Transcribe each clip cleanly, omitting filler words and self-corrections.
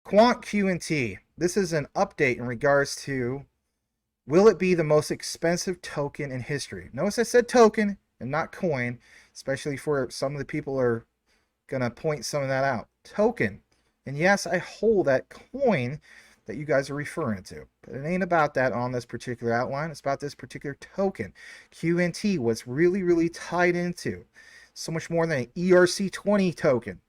Quant QNT. This is an update in regards to, will it be the most expensive token in history? Notice I said token and not coin, especially for some of the people are going to point some of that out. Token. And yes, I hold that coin that you guys are referring to. But it ain't about that on this particular outline. It's about this particular token. QNT, what's really tied into. So much more than an ERC20 token.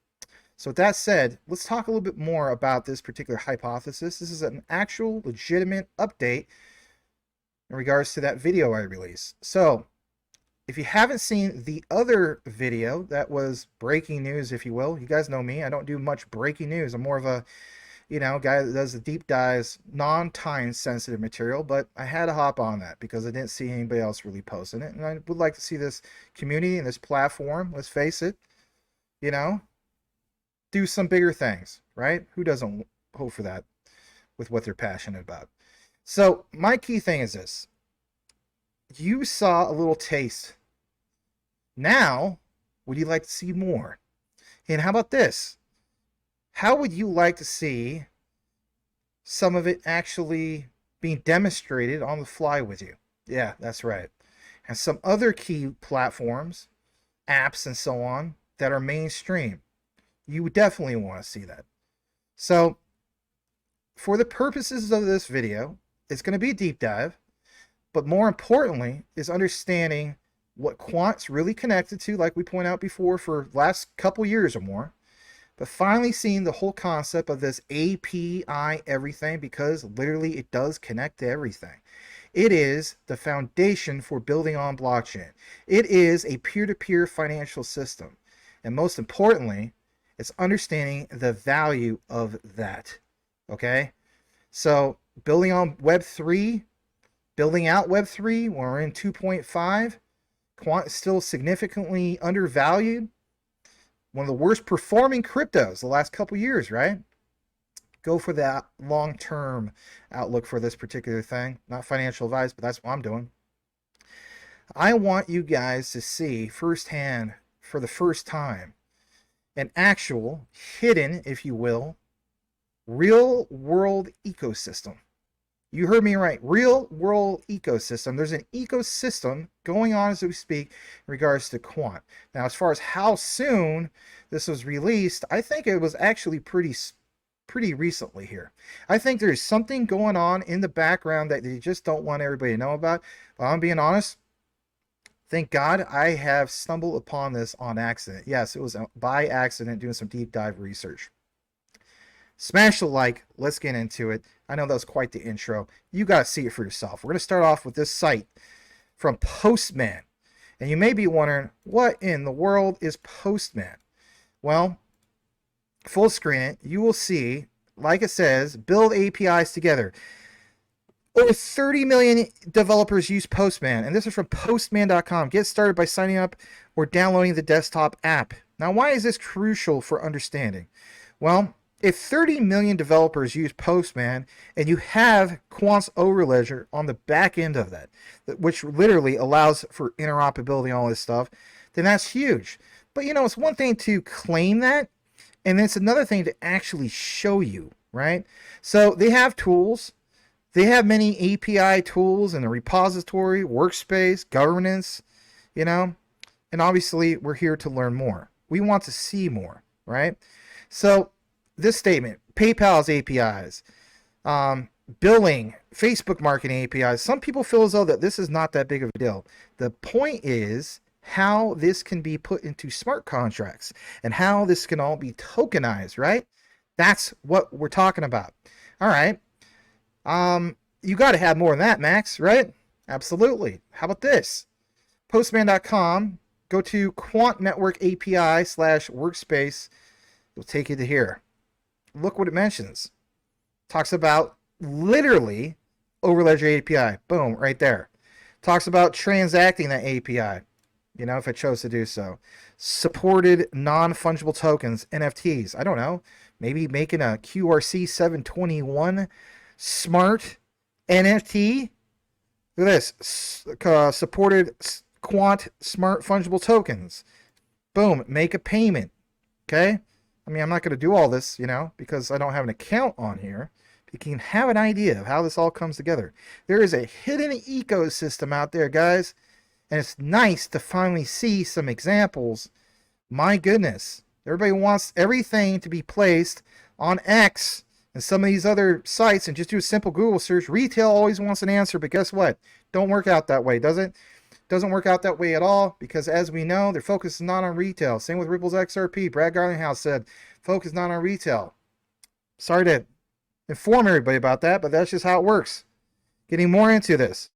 So with that said, let's talk a little bit more about this particular hypothesis. This is an actual legitimate update in regards to that video I released. So if you haven't seen the other video that was breaking news, if you will, you guys know me, I don't do much breaking news. I'm more of a, guy that does the deep dives, non-time sensitive material, but I had to hop on that because I didn't see anybody else really posting it. And I would like to see this community and this platform, let's face it, do some bigger things, right? Who doesn't hope for that with what they're passionate about? So my key thing is this. You saw a little taste. Now, would you like to see more? And how about this? How would you like to see some of it actually being demonstrated on the fly with you? Yeah, that's right. And some other key platforms, apps, and so on that are mainstream. You would definitely want to see that. So, for the purposes of this video, it's going to be a deep dive, but more importantly is understanding what Quant's really connected to, like we pointed out before, for the last couple years or more, but finally seeing the whole concept of this API everything, because literally it does connect to everything. It is the foundation for building on blockchain. It is a peer-to-peer financial system. And most importantly, it's understanding the value of that. Okay? So building on Web3, building out Web3, when we're in 2.5, Quant is still significantly undervalued. One of the worst performing cryptos the last couple years, right? Go for that long-term outlook for this particular thing. Not financial advice, but that's what I'm doing. I want you guys to see firsthand, for the first time, an actual, hidden, if you will, real world ecosystem. You heard me right. Real world ecosystem. There's an ecosystem going on as we speak in regards to Quant. Now, as far as how soon this was released, I think it was actually pretty recently here. I think there's something going on in the background that they just don't want everybody to know about. But I'm being honest. Thank God I have stumbled upon this on accident. Yes, it was by accident doing some deep dive research. Smash the like. Let's get into it. I know that was quite the intro. You got to see it for yourself. We're going to start off with this site from Postman. And you may be wondering, what in the world is Postman? Well, full screen it. You will see, like it says, build APIs together. Over 30 million developers use Postman, and this is from postman.com. Get started by signing up or downloading the desktop app. Now, why is this crucial for understanding? Well, if 30 million developers use Postman, and you have Quant's Overledger on the back end of that, which literally allows for interoperability and all this stuff, then that's huge. But, it's one thing to claim that, and it's another thing to actually show you, right? So they have tools. They have many API tools in the repository, workspace, governance, and obviously we're here to learn more. We want to see more, right? So this statement, PayPal's APIs, billing, Facebook marketing APIs, some people feel as though that this is not that big of a deal. The point is how this can be put into smart contracts and how this can all be tokenized, right? That's what we're talking about. All right. You got to have more than that, Max, right? Absolutely. How about this? Postman.com, go to Quant Network API /workspace. It'll take you to here. Look what it mentions. Talks about literally Overledger API. Boom, right there. Talks about transacting that API, if it chose to do so. Supported non-fungible tokens, NFTs. I don't know. Maybe making a QRC 721 smart NFT. Look at this. Supported Quant smart fungible tokens. Boom. Make a payment. Okay. I mean, I'm not going to do all this, because I don't have an account on here. You can have an idea of how this all comes together. There is a hidden ecosystem out there, guys, and it's nice to finally see some examples. My goodness, everybody wants everything to be placed on X and some of these other sites and just do a simple Google search. Retail always wants an answer, but guess what? Don't work out that way, does it? Doesn't work out that way at all, because as we know, their focus is not on retail. Same with Ripple's XRP. Brad Garlinghouse said, focus not on retail. Sorry to inform everybody about that, but that's just how it works. Getting more into this.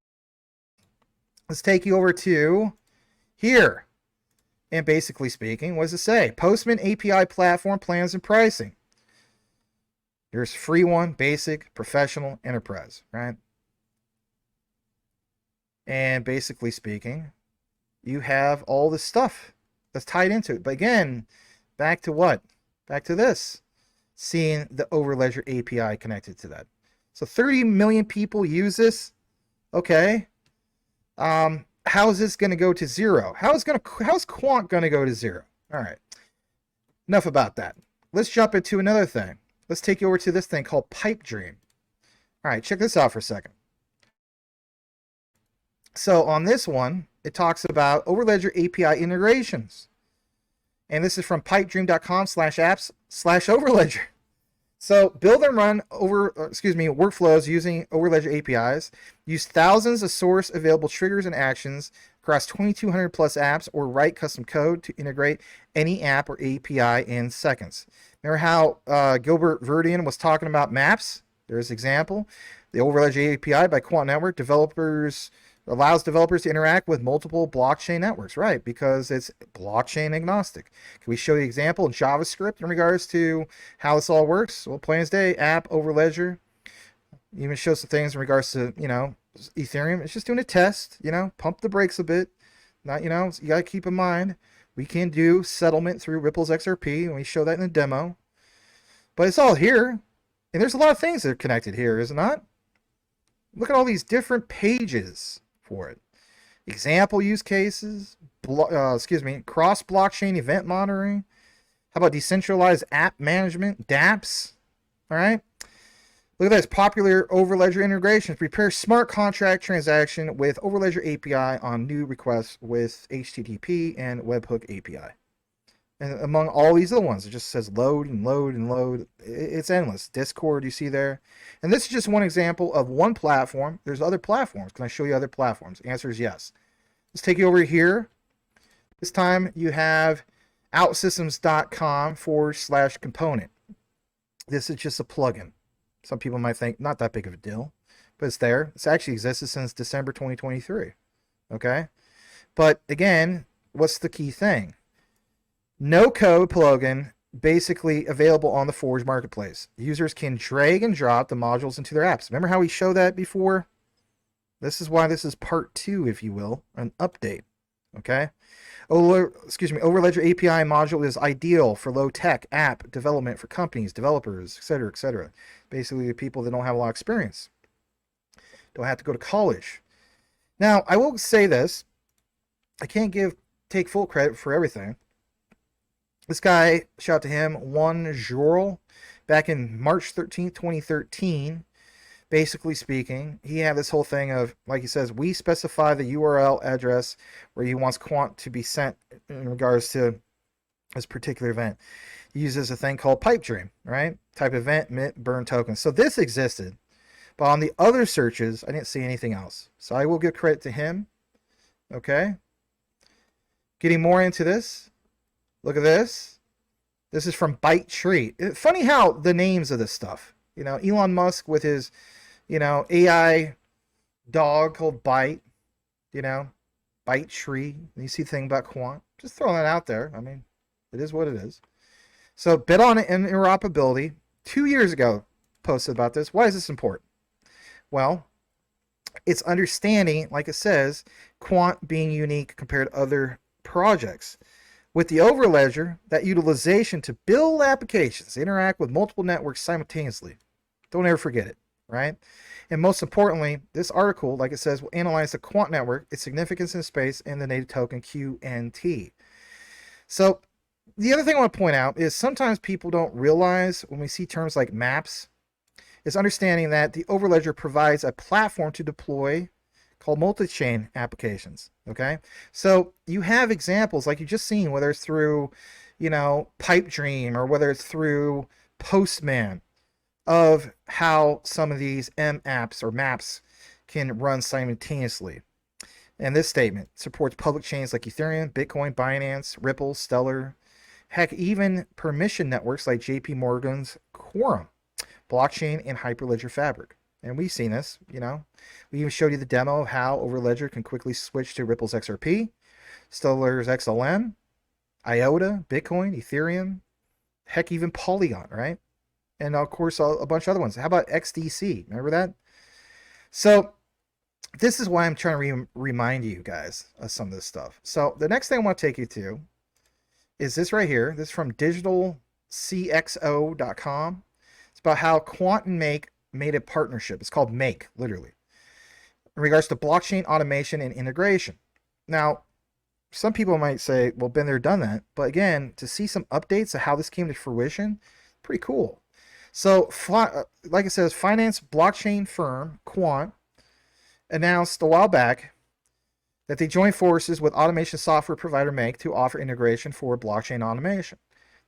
Let's take you over to here. And basically speaking, what does it say? Postman API platform plans and pricing. Here's free one, basic, professional, enterprise, right? And basically speaking, you have all this stuff that's tied into it. But again, back to what? Back to this. Seeing the Overledger API connected to that. So 30 million people use this. Okay. How is this going to go to zero? How's Quant going to go to zero? All right. Enough about that. Let's jump into another thing. Let's take you over to this thing called Pipedream. All right, check this out for a second. So on this one, it talks about Overledger API integrations. And this is from pipedream.com/apps/Overledger. So build and run workflows using Overledger APIs. Use thousands of source available triggers and actions across 2,200 plus apps, or write custom code to integrate any app or API in seconds. Remember how Gilbert Verdian was talking about maps? There's an example. The Overledger API by Quant Network allows developers to interact with multiple blockchain networks, right? Because it's blockchain agnostic. Can we show you an example in JavaScript in regards to how this all works? Well, plain as day, app, Overledger. Even show some things in regards to, Ethereum. It's just doing a test, pump the brakes a bit. Not, you got to keep in mind, we can do settlement through Ripple's XRP, and we show that in the demo. But it's all here. And there's a lot of things that are connected here, is it not? Look at all these different pages for it. Example use cases, cross-blockchain event monitoring. How about decentralized app management, dApps? All right. Look at this. Popular Overledger integrations. Prepare smart contract transaction with Overledger API on new requests with HTTP and webhook API. And among all these other ones, it just says load and load and load. It's endless. Discord, you see there. And this is just one example of one platform. There's other platforms. Can I show you other platforms? The answer is yes. Let's take you over here. This time you have OutSystems.com/component. This is just a plugin. Some people might think not that big of a deal, but it's there. It's actually existed since December 2023. Okay? But again, what's the key thing? No code plugin, basically available on the Forge marketplace. Users can drag and drop the modules into their apps. Remember how we showed that before? This is why this is part 2, if you will, an update. Okay? Overledger API module is ideal for low-tech app development for companies, developers, etc., etc. Basically, the people that don't have a lot of experience. Don't have to go to college. Now, I will say this. I can't take full credit for everything. This guy, shout out to him, Juan Jorel, back in March 13th, 2013, basically speaking, he had this whole thing of, like he says, we specify the URL address where he wants Quant to be sent in regards to this particular event. He uses a thing called Pipedream, right? Type event, mint, burn tokens. So this existed, but on the other searches, I didn't see anything else. So I will give credit to him, okay? Getting more into this. Look at this. This is from ByteTree. Funny how the names of this stuff. Elon Musk with his, AI dog called Byte. ByteTree. And you see the thing about Quant. Just throwing that out there. I mean, it is what it is. So, bet on interoperability. 2 years ago, posted about this. Why is this important? Well, it's understanding, like it says, Quant being unique compared to other projects. With the Overledger, that utilization to build applications, interact with multiple networks simultaneously. Don't ever forget it, right? And most importantly, this article, like it says, will analyze the Quant network, its significance in space, and the native token QNT. So the other thing I want to point out is sometimes people don't realize when we see terms like maps, is understanding that the Overledger provides a platform to deploy called multi-chain applications. Okay, so you have examples like you just seen, whether it's through, Pipedream or whether it's through Postman, of how some of these M apps or maps can run simultaneously. And this statement supports public chains like Ethereum, Bitcoin, Binance, Ripple, Stellar, heck, even permission networks like JP Morgan's Quorum, blockchain, and Hyperledger Fabric. And we've seen this, We even showed you the demo of how Overledger can quickly switch to Ripple's XRP, Stellar's XLM, IOTA, Bitcoin, Ethereum, heck, even Polygon, right? And of course, a bunch of other ones. How about XDC? Remember that? So this is why I'm trying to remind you guys of some of this stuff. So the next thing I want to take you to is this right here. This is from digitalcxo.com. It's about how Quant and Make made a partnership. It's called Make, literally, in regards to blockchain automation and integration. Now, some people might say, well, been there, done that. But again, to see some updates of how this came to fruition, pretty cool. So, like it says, finance blockchain firm Quant announced a while back that they joined forces with automation software provider Make to offer integration for blockchain automation.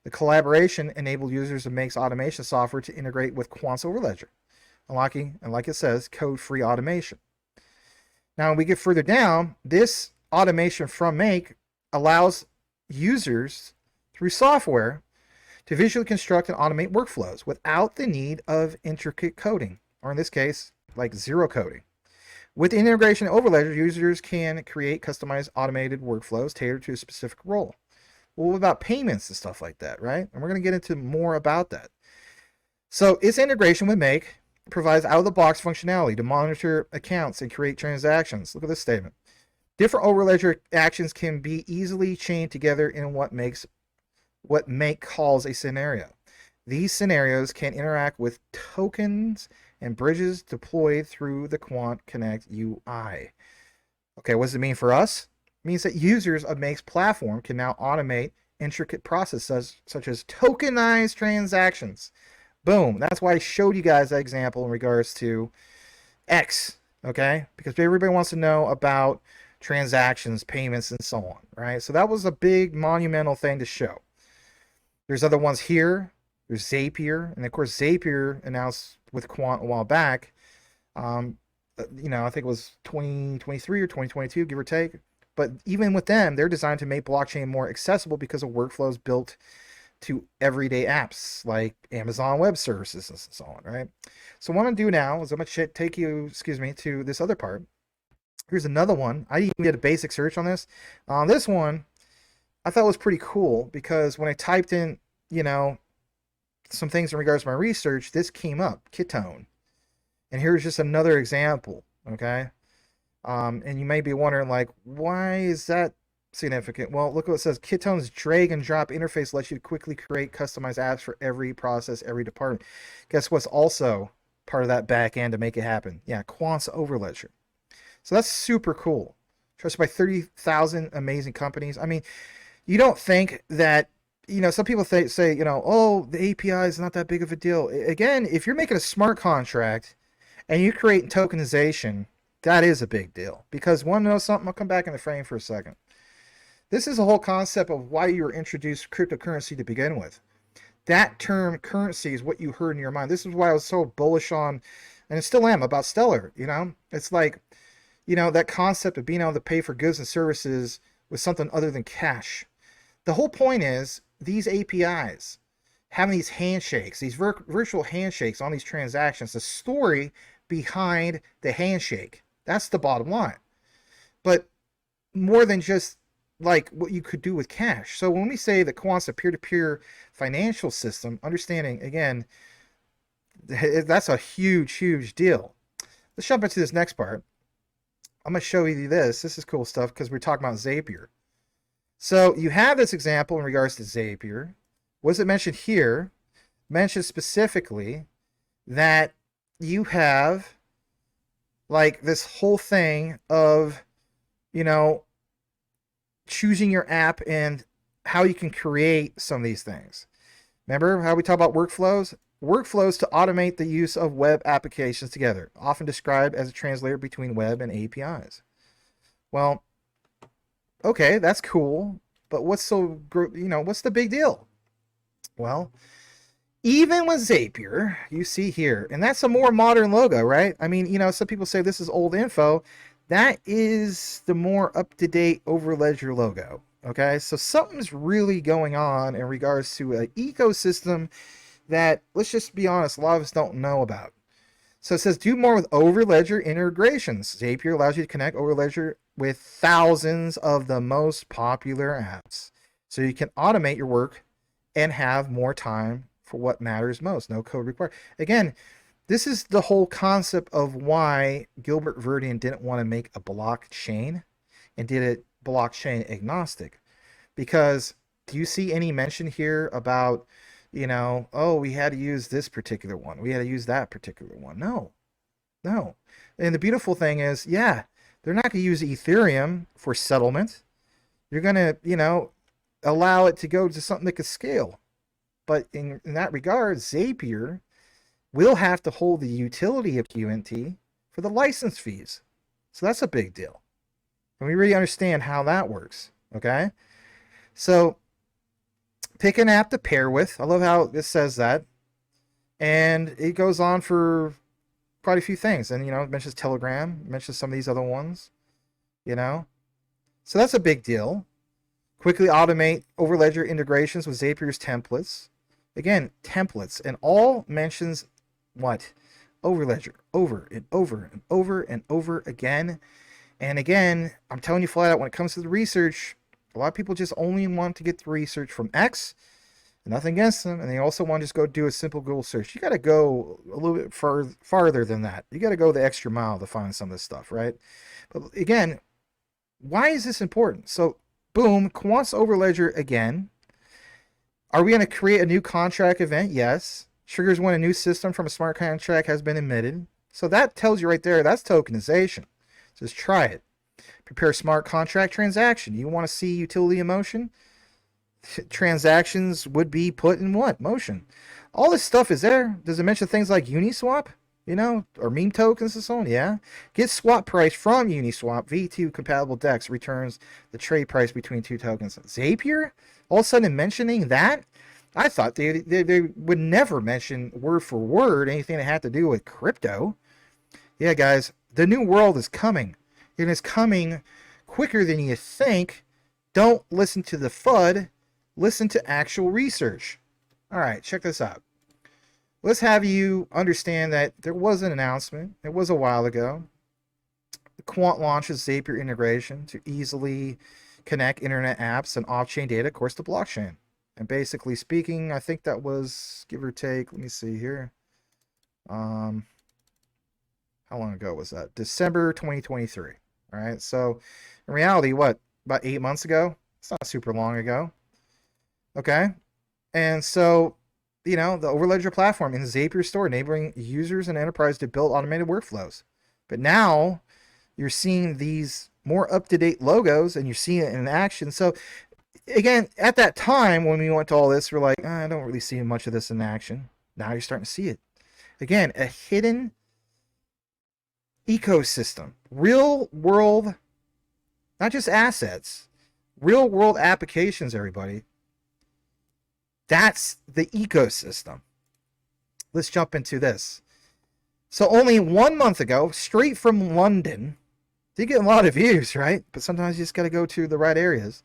The collaboration enabled users of Make's automation software to integrate with Quant's Overledger, unlocking, and like it says, code-free automation. Now, when we get further down, this automation from Make allows users, through software, to visually construct and automate workflows without the need of intricate coding, or in this case, like zero coding. With the integration of Overledger, users can create customized automated workflows tailored to a specific role. Well, what about payments and stuff like that, right? And we're going to get into more about that. So its integration with Make provides out-of-the-box functionality to monitor accounts and create transactions. Look at this statement. Different Overledger actions can be easily chained together in what Make calls a scenario. These scenarios can interact with tokens and bridges deployed through the Quant Connect UI. Okay, what does it mean for us? It means that users of Make's platform can now automate intricate processes such as tokenized transactions. Boom. That's why I showed you guys that example in regards to X, okay? Because everybody wants to know about transactions, payments, and so on, right? So that was a big monumental thing to show. There's other ones here. There's Zapier, and of course Zapier announced with Quant a while back. I think it was 2023 or 2022, give or take. But even with them, they're designed to make blockchain more accessible because of workflows built to everyday apps like Amazon Web Services and so on, right? So what I'm going to do now is I'm going to take you, to this other part. Here's another one. I even did a basic search on this. This one I thought was pretty cool because when I typed in, some things in regards to my research, this came up, Kintone. And here's just another example, okay? And you may be wondering, like, why is that significant? Well, look what it says. Kintone's drag and drop interface lets you quickly create customized apps for every process, every department. Guess what's also part of that back end to make it happen? Yeah, Quant's Overledger. So that's super cool. Trusted by 30,000 amazing companies. I mean, you don't think that, some people say, oh, the API is not that big of a deal. Again, if you're making a smart contract and you create tokenization, that is a big deal. Because want to know something? I'll come back in the frame for a second. This is the whole concept of why you were introduced cryptocurrency to begin with. That term currency is what you heard in your mind. This is why I was so bullish on, and I still am, about Stellar. It's like, that concept of being able to pay for goods and services with something other than cash. The whole point is these APIs, having these handshakes, these virtual handshakes on these transactions, the story behind the handshake. That's the bottom line. But more than just like what you could do with cash. So when we say that Quant's a peer-to-peer financial system, understanding, again, that's a huge, huge deal. Let's jump into this next part. I'm going to show you this. This is cool stuff because we're talking about Zapier. So you have this example in regards to Zapier. What is it mentioned here? Mentioned specifically that you have like this whole thing of, choosing your app and how you can create some of these things. Remember how we talk about workflows? Workflows to automate the use of web applications together, often described as a translator between web and APIs. Well, okay, that's cool, but what's what's the big deal? Well, even with Zapier, you see here, and that's a more modern logo, right? I mean, some people say this is old info. That is the more up-to-date Overledger logo. Okay, so something's really going on in regards to an ecosystem that, let's just be honest, a lot of us don't know about. So it says do more with Overledger integrations. Zapier allows you to connect Overledger with thousands of the most popular apps. So you can automate your work and have more time for what matters most. No code required. Again, this is the whole concept of why Gilbert Verdian didn't want to make a blockchain and did it blockchain agnostic. Because do you see any mention here about, oh, we had to use this particular one, we had to use that particular one? No, no. And the beautiful thing is, yeah, they're not going to use Ethereum for settlement. You're going to, allow it to go to something that could scale. But in that regard, Zapier will have to hold the utility of QNT for the license fees. So that's a big deal. And we really understand how that works. Okay? So pick an app to pair with. I love how this says that. And it goes on for quite a few things. And, it mentions Telegram, it mentions some of these other ones. So that's a big deal. Quickly automate Overledger integrations with Zapier's templates. Again, templates. And all mentions what? Overledger. Over and over and over and over again. And again, I'm telling you flat out, when it comes to the research, a lot of people just only want to get the research from X. Nothing against them. And they also want to just go do a simple Google search. You got to go a little bit farther than that. You got to go the extra mile to find some of this stuff, right? But again, why is this important? So, boom, Quant's Overledger again. Are we going to create a new contract event? Yes. Triggers when a new system from a smart contract has been emitted. So that tells you right there, that's tokenization. Just try it. Prepare a smart contract transaction. You want to see utility in motion? Transactions would be put in what? Motion. All this stuff is there. Does it mention things like Uniswap? Or meme tokens and so on? Yeah. Get swap price from Uniswap. V2 compatible DEX returns the trade price between two tokens. Zapier? All of a sudden mentioning that? I thought they would never mention word for word anything that had to do with crypto. Yeah, guys, the new world is coming. It is coming quicker than you think. Don't listen to the FUD. Listen to actual research. All right, check this out. Let's have you understand that there was an announcement. It was a while ago. Quant launches Zapier integration to easily connect internet apps and off-chain data, of course, to blockchain. And basically speaking, I think that was, give or take, let me see here. How long ago was that? December 2023. All right. So in reality, what? About 8 months ago? It's not super long ago. Okay. And so, the Overledger platform in the Zapier store, enabling users and enterprise to build automated workflows. But now you're seeing these more up-to-date logos and you're seeing it in action. So again, at that time when we went to all this, we're like, I don't really see much of this in action. Now you're starting to see it. Again, a hidden ecosystem. Real world, not just assets, real world applications, everybody. That's the ecosystem. Let's jump into this. So only 1 month ago, straight from London, did get a lot of views, right? But sometimes you just got to go to the right areas.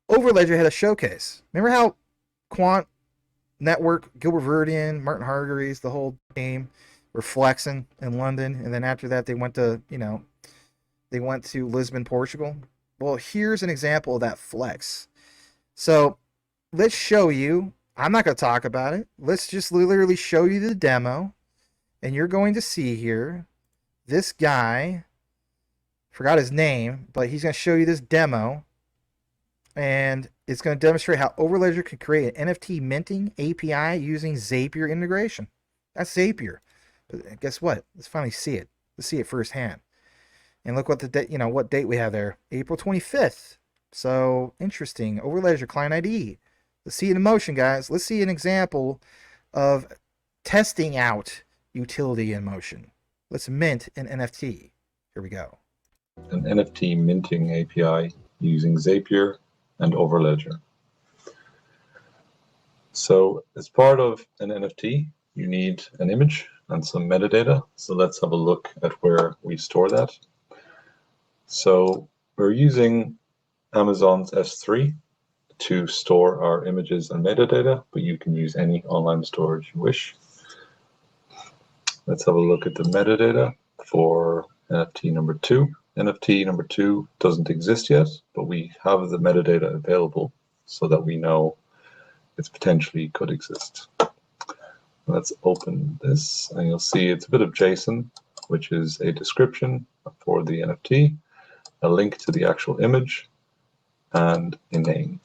Overledger had a showcase. Remember how Quant Network, Gilbert Verdian, Martin Hargreaves, the whole team were flexing in London, and then after that they went to, they went to Lisbon, Portugal. Well, here's an example of that flex. So let's show you. I'm not going to talk about it. Let's just literally show you the demo, and you're going to see here this guy. Forgot his name, but he's going to show you this demo. And it's going to demonstrate how Overledger can create an NFT minting API using Zapier integration. That's Zapier. But guess what? Let's finally see it. Let's see it firsthand. And look what the date, what date we have there. April 25th, So interesting. Overledger client ID. Let's see it in motion, guys. Let's see an example of testing out utility in motion. Let's mint an NFT. Here we go. An NFT minting API using Zapier and Overledger. So as part of an NFT, you need an image and some metadata. So let's have a look at where we store that. So we're using Amazon's S3 to store our images and metadata, but you can use any online storage you wish. Let's have a look at the metadata for NFT number 2. NFT number 2 doesn't exist yet, but we have the metadata available so that we know it potentially could exist. Let's open this, and you'll see it's a bit of JSON, which is a description for the NFT, a link to the actual image, and a name.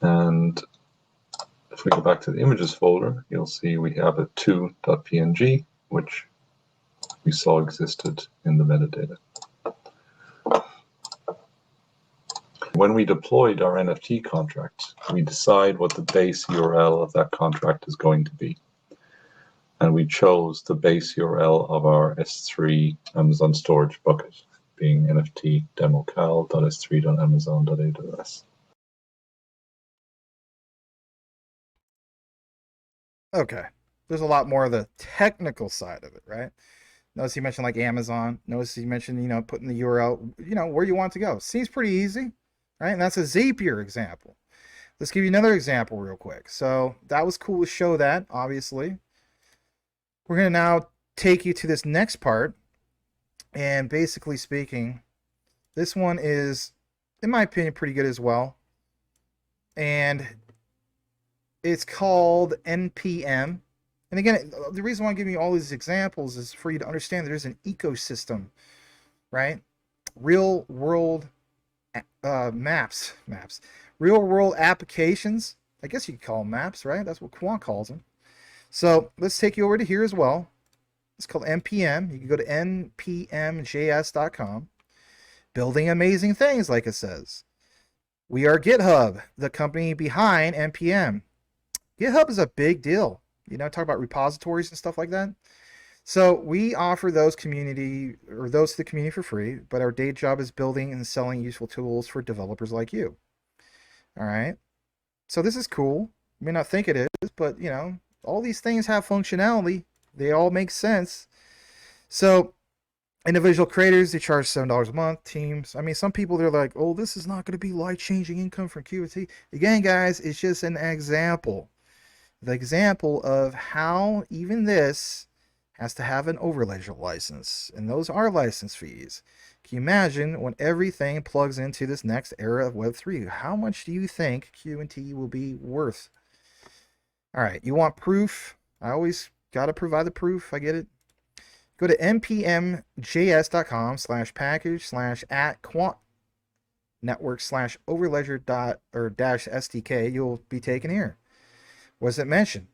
And if we go back to the images folder, you'll see we have a 2.png, which we saw existed in the metadata. When we deployed our NFT contract, we decide what the base URL of that contract is going to be. And we chose the base URL of our S3 Amazon storage bucket, being nft.democal.s3.amazon.aws. Okay. There's a lot more of the technical side of it, right? Notice you mentioned like Amazon. Notice you mentioned, putting the URL, where you want to go. Seems pretty easy, right? And that's a Zapier example. Let's give you another example real quick. So that was cool to show that, obviously. We're going to now take you to this next part. And basically speaking, this one is, in my opinion, pretty good as well. And it's called NPM. And again, the reason why I'm giving you all these examples is for you to understand there's an ecosystem, right? Real world maps, real world applications. I guess you could call them maps, right? That's what Quant calls them. So let's take you over to here as well. It's called NPM. You can go to npmjs.com. Building amazing things, like it says. We are GitHub, the company behind NPM. GitHub is a big deal. Talk about repositories and stuff like that. So we offer those to the community for free, but our day job is building and selling useful tools for developers like you. All right. So this is cool. You may not think it is, but all these things have functionality. They all make sense. So individual creators, they charge $7 a month. Teams, some people, they're like, oh, this is not going to be life-changing income for QNT. Again, guys, it's just an example. The example of how even this has to have an Overledger license, and those are license fees. Can you imagine when everything plugs into this next era of Web3? How much do you think QNT will be worth? All right, you want proof? I always got to provide the proof. I get it. Go to npmjs.com/package/@quant network/overledger./SDK. You'll be taken here. What does it mention?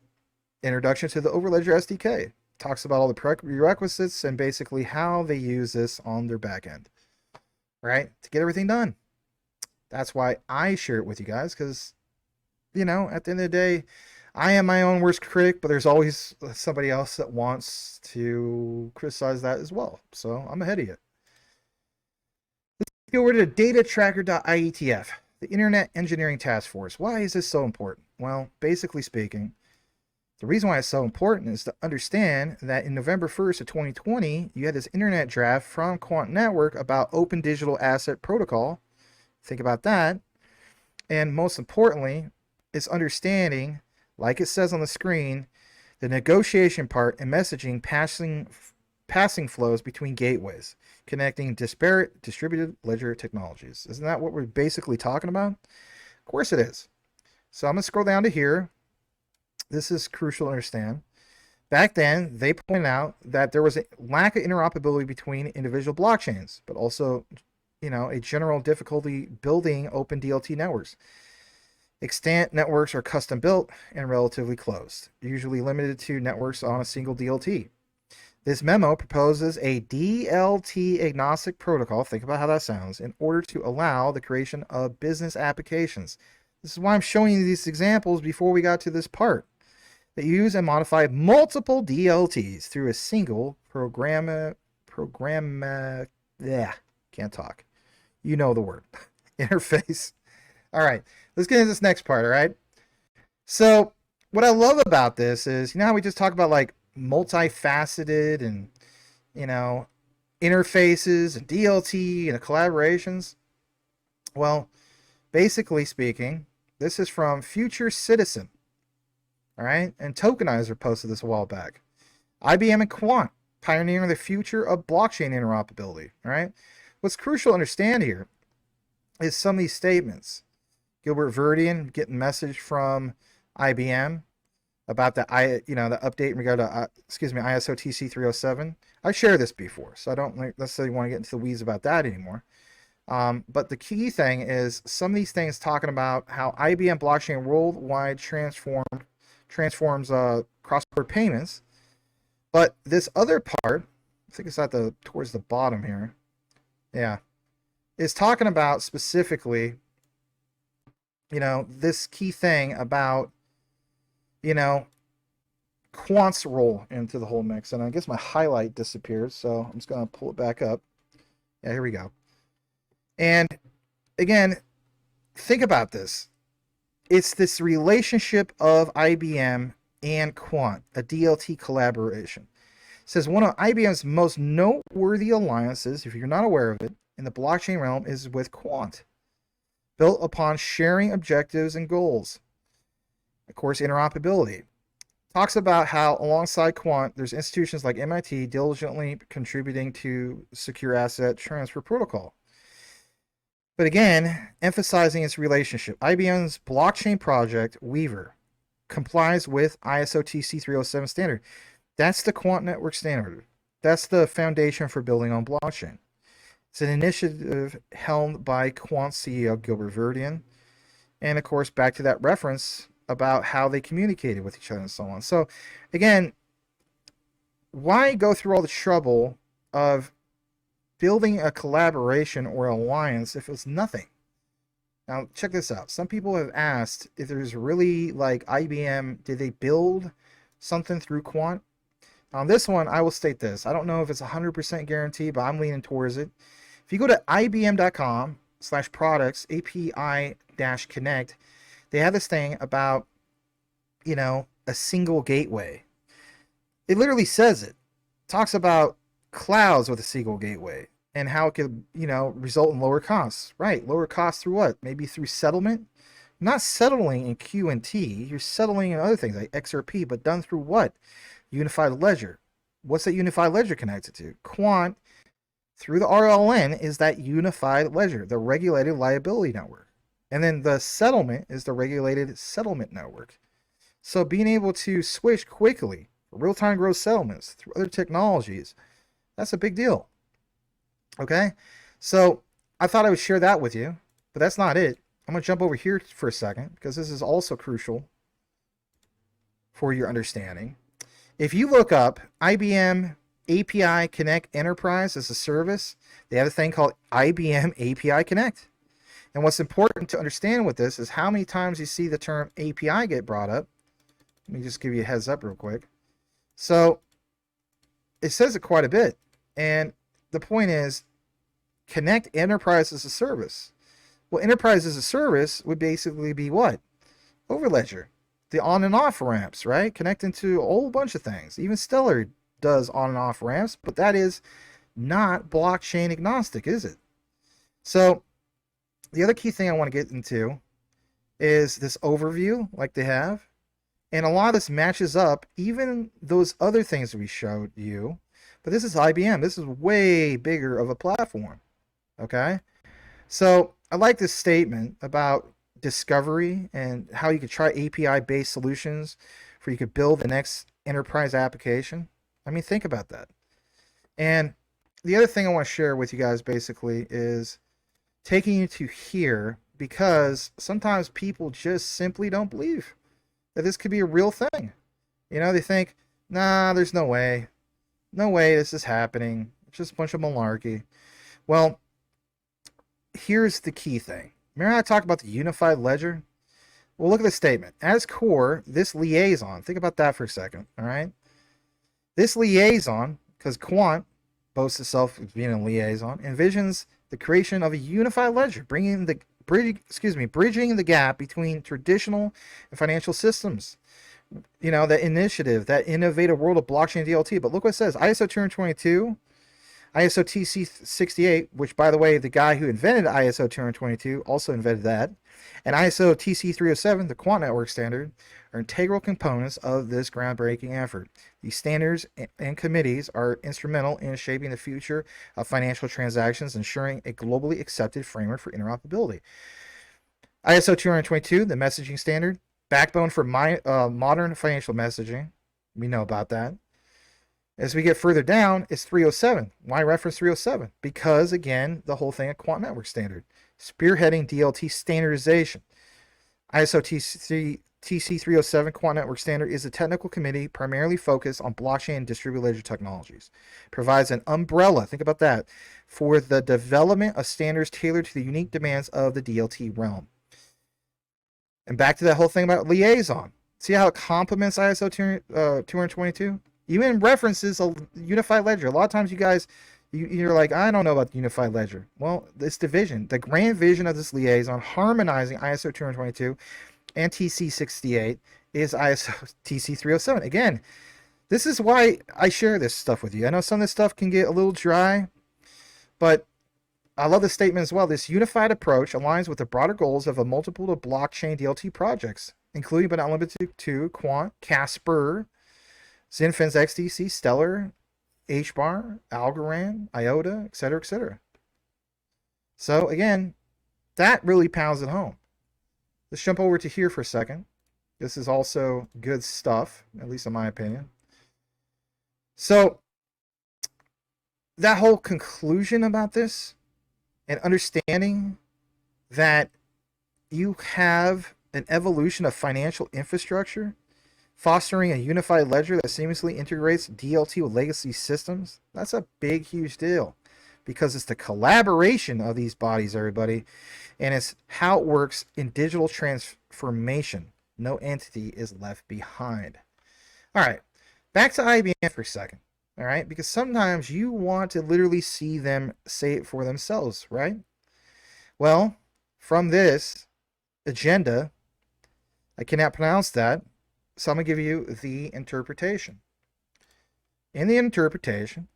Introduction to the Overledger SDK. Talks about all the prerequisites and basically how they use this on their back end, right? To get everything done. That's why I share it with you guys, because, at the end of the day, I am my own worst critic, but there's always somebody else that wants to criticize that as well. So I'm ahead of you. Let's go over to datatracker.ietf, the Internet Engineering Task Force. Why is this so important? Well, basically speaking, the reason why it's so important is to understand that in November 1st of 2020, you had this internet draft from Quant Network about Open Digital Asset Protocol. Think about that. And most importantly, it's understanding, like it says on the screen, the negotiation part and messaging passing flows between gateways, connecting disparate distributed ledger technologies. Isn't that what we're basically talking about? Of course it is. So I'm going to scroll down to here. This is crucial to understand. Back then, they pointed out that there was a lack of interoperability between individual blockchains, but also, a general difficulty building open DLT networks. Extant networks are custom built and relatively closed, usually limited to networks on a single DLT. This memo proposes a DLT agnostic protocol, think about how that sounds, in order to allow the creation of business applications. This is why I'm showing you these examples before we got to this part. That use and modify multiple DLTs through a single yeah, can't talk. You know the word. Interface. All right, let's get into this next part, all right? So what I love about this is, you know how we just talk about like multifaceted and, you know, interfaces and DLT and collaborations? Well, basically speaking, this is from Future Citizen, all right? And Tokenizer posted this a while back. IBM and Quant, pioneering the future of blockchain interoperability, all right? What's crucial to understand here is some of these statements. Gilbert Verdian getting message from IBM about the update in regard to ISO TC 307. I shared this before, so I don't necessarily want to get into the weeds about that anymore. But the key thing is some of these things talking about how IBM blockchain worldwide transforms cross-border payments. But this other part, I think it's towards the bottom here. Yeah, is talking about specifically, this key thing about, Quant's role into the whole mix. And I guess my highlight disappeared, so I'm just going to pull it back up. Yeah, here we go. And again, think about this. It's this relationship of IBM and Quant, a DLT collaboration. It says one of IBM's most noteworthy alliances, if you're not aware of it, in the blockchain realm is with Quant, built upon sharing objectives and goals. Of course, interoperability. Talks about how alongside Quant, there's institutions like MIT diligently contributing to secure asset transfer protocol. But again, emphasizing its relationship. IBM's blockchain project, Weaver, complies with ISO TC 307 standard. That's the Quant network standard. That's the foundation for building on blockchain. It's an initiative helmed by Quant CEO Gilbert Verdian. And of course, back to that reference about how they communicated with each other and so on. So again, why go through all the trouble of building a collaboration or alliance if it's nothing? Now, check this out. Some people have asked if there's really, like, IBM, did they build something through Quant? On this one, I will state this. I don't know if it's 100% guaranteed, but I'm leaning towards it. If you go to ibm.com/products API-connect, they have this thing about, a single gateway. It literally says it. Talks about clouds with a single gateway and how it could, result in lower costs. Right, lower costs through what? Maybe through settlement? Not settling in QNT, you're settling in other things like XRP, but done through what? Unified ledger. What's that unified ledger connected to? Quant, through the RLN, is that unified ledger, the regulated liability network. And then the settlement is the regulated settlement network. So being able to switch quickly, real-time gross settlements through other technologies, that's a big deal. Okay? So I thought I would share that with you, but that's not it. I'm going to jump over here for a second because this is also crucial for your understanding. If you look up IBM API Connect Enterprise as a service, they have a thing called IBM API Connect. And what's important to understand with this is how many times you see the term API get brought up. Let me just give you a heads up real quick. So it says it quite a bit. And the point is, connect enterprise as a service. Well, enterprise as a service would basically be what? Overledger. The on and off ramps, right? Connecting to a whole bunch of things. Even Stellar does on and off ramps, but that is not blockchain agnostic, is it? So the other key thing I want to get into is this overview like they have. And a lot of this matches up, even those other things that we showed you. But this is IBM. This is way bigger of a platform. Okay? So I like this statement about discovery and how you could try API-based solutions where you could build the next enterprise application. I mean, think about that. And the other thing I want to share with you guys basically is taking you to here, because sometimes people just simply don't believe that this could be a real thing. They think, nah, there's no way. No way this is happening. It's just a bunch of malarkey. Well, here's the key thing. Remember how I talked about the unified ledger? Well, look at the statement. At its core, this liaison, think about that for a second, all right? This liaison, because Quant boasts itself as being a liaison, envisions the creation of a unified ledger, bringing the bridging the gap between traditional and financial systems. You know, that initiative, that innovative world of blockchain DLT. But look what it says: ISO 222, ISO TC68, which, by the way, the guy who invented ISO 222 also invented that, and ISO TC307, the Quant network standard, are integral components of this groundbreaking effort. These standards and committees are instrumental in shaping the future of financial transactions, ensuring a globally accepted framework for interoperability. ISO 222, the messaging standard, backbone for modern financial messaging. We know about that. As we get further down, it's 307. Why reference 307? Because, again, the whole thing a Quant network standard. Spearheading DLT standardization. ISO TC307 Quant network standard is a technical committee primarily focused on blockchain and distributed ledger technologies. Provides an umbrella, think about that, for the development of standards tailored to the unique demands of the DLT realm. And back to that whole thing about liaison. See how it complements ISO 222? Even references a unified ledger. A lot of times you guys, you're like, I don't know about the unified ledger. Well, this division, the grand vision of this liaison, harmonizing ISO 222 and TC68 is ISO TC307. Again, this is why I share this stuff with you. I know some of this stuff can get a little dry, but I love the statement as well. This unified approach aligns with the broader goals of a multiple of blockchain DLT projects, including but not limited to Quant, Casper, Zinfins XDC, Stellar, HBAR, Algorand, IOTA, etc., etc. So again, that really pounds it home. Let's jump over to here for a second. This is also good stuff, at least in my opinion. So that whole conclusion about this and understanding that you have an evolution of financial infrastructure fostering a unified ledger that seamlessly integrates DLT with legacy systems, that's a big, huge deal because it's the collaboration of these bodies, everybody, and it's how it works in digital transformation. No entity is left behind. All right, back to IBM for a second, all right, because sometimes you want to literally see them say it for themselves, right? Well, from this agenda, I cannot pronounce that, so I'm going to give you the interpretation. In the interpretation,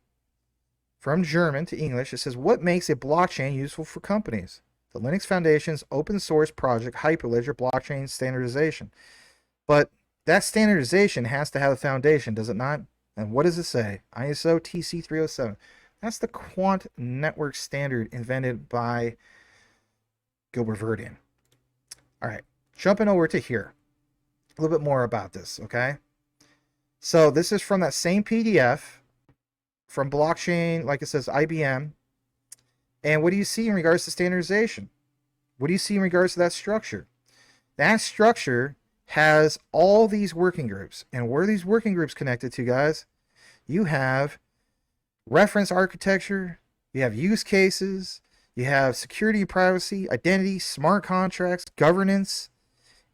from German to English, it says, what makes a blockchain useful for companies? The Linux Foundation's open source project Hyperledger blockchain standardization. But that standardization has to have a foundation, does it not? And what does it say? ISO TC307. That's the Quant network standard invented by Gilbert Verdian. All right, jumping over to here. A little bit more about this, okay? So this is from that same PDF from blockchain, like it says, IBM. And what do you see in regards to standardization? What do you see in regards to that structure? That structure has all these working groups. And where are these working groups connected to, guys? You have reference architecture, you have use cases, you have security, privacy, identity, smart contracts, governance,